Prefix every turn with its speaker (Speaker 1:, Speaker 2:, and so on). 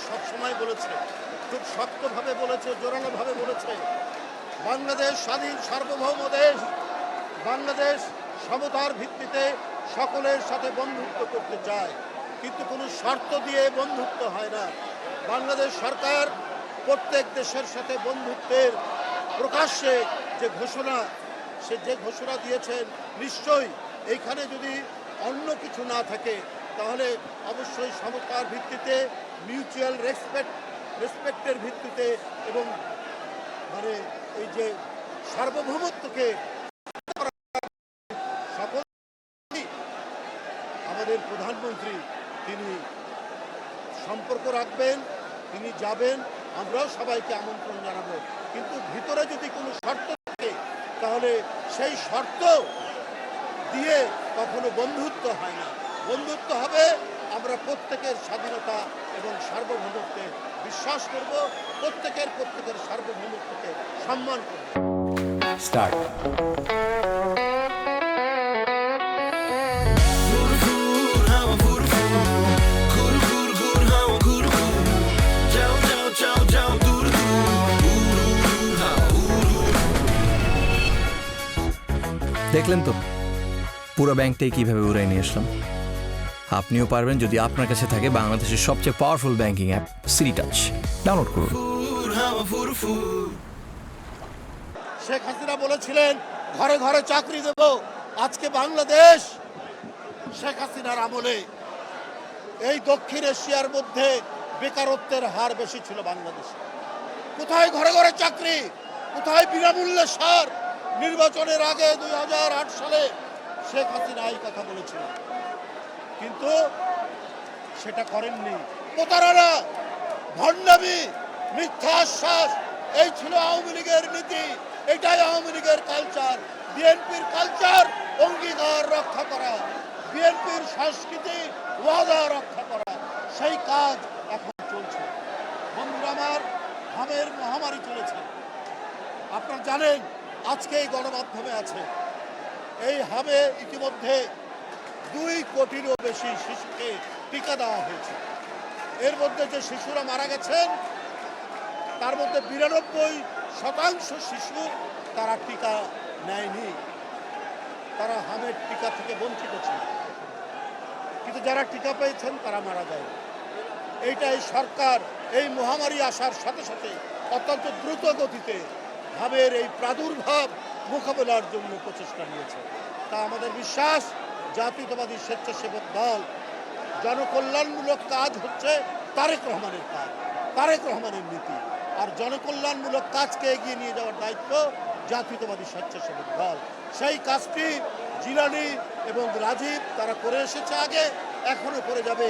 Speaker 1: সবসময় বলেছে, খুব শক্তভাবে বলেছে, জোরালোভাবে বলেছে, বাংলাদেশ স্বাধীন সার্বভৌম দেশ। বাংলাদেশ সমতার ভিত্তিতে সকলের সাথে বন্ধুত্ব করতে চায়, কিন্তু কোনো শর্ত দিয়ে বন্ধুত্ব হয় না। বাংলাদেশ সরকার প্রত্যেক দেশের সাথে বন্ধুত্বের প্রকাশ্যে যে ঘোষণা দিয়েছেন, নিশ্চয়ই এইখানে যদি অন্য কিছু না থাকে তাহলে অবশ্যই সমতার ভিত্তিতে, মিউচুয়াল রেসপেক্টের ভিত্তিতে এবং মানে এই যে সার্বভৌমত্বকে সকল আমাদের প্রধানমন্ত্রী তিনি সম্পর্ক রাখবেন, তিনি যাবেন, আমরাও সবাইকে আমন্ত্রণ জানাবো। কিন্তু ভিতরে যদি কোনো শর্ত থাকে তাহলে সেই শর্ত দিয়ে কখনো বন্ধুত্ব হয় না। বন্ধুত্ব হবে আমরা প্রত্যেকের স্বাধীনতা এবং সার্বভৌমত্বে বিশ্বাস করব, প্রত্যেকের সার্বভৌমত্বকে সম্মান করব।
Speaker 2: স্টার্ট। দেখলেন তো পুরো ব্যাংকটাই কিভাবে উড়াই নিয়ে আসলাম। আপনিও পারবেন যদি আপনার কাছে থাকে বাংলাদেশের সবচেয়ে powerful banking app city touch. Download করুন।
Speaker 1: শেখ হাসিনা বলেছিলেন ঘরে ঘরে চাকরি দেব। আজকে বাংলাদেশ শেখ হাসিনার আমলে এই দক্ষিণ এশিয়ার মধ্যে বেকারত্বের হার বেশি ছিল বাংলাদেশে। কোথায় ঘরে ঘরে চাকরি, কোথায় বিনামূল্যে সার? নির্বাচনের আগে 2008 সালে শেখ হাসিনা এই কথা বলেছিল, কিন্তু সেটা করেননি। প্রতারণা, ভণ্ডামি, মিথ্যা আশ্বাস, এই ছিল আওয়ামী লীগের নীতি। এটাই আওয়ামী লীগের কালচার। বিএনপির কালচার অঙ্গীকার রক্ষা করা, বিএনপির সংস্কৃতি ওয়াদা রক্ষা করা, সেই কাজ এখন চলছে। বন্ধুরা আমার, হামের মহামারী চলেছে। আপনারা জানেন আজকে এই গণমাধ্যমে আছে, এই হামে ইতিমধ্যে 2 কোটিরও বেশি শিশুকে টিকা দেওয়া হয়েছে। এর মধ্যে যে শিশুরা মারা গেছেন তার মধ্যে 92% শিশু তারা টিকা নেয়নি, তারা হামের টিকা থেকে বঞ্চিত ছিল। কিন্তু যারা টিকা পেয়েছেন তারা মারা যায়। এইটাই সরকার এই মহামারী আসার সাথে সাথে অত্যন্ত দ্রুত গতিতে হামের এই প্রাদুর্ভাব মোকাবেলার জন্য প্রচেষ্টা নিয়েছে। তা আমাদের বিশ্বাস, জাতীয়তাবাদী স্বেচ্ছাসেবক দল, জনকল্যাণমূলক কাজ হচ্ছে তারেক রহমানের কাজ, তারেক রহমানের নীতি। আর জনকল্যাণমূলক কাজকে এগিয়ে নিয়ে যাওয়ার দায়িত্ব জাতীয়তাবাদী স্বেচ্ছাসেবক দল। সেই কাজটি জিলানি এবং রাজীব তারা করে এসেছে আগে, এখনো করে যাবে।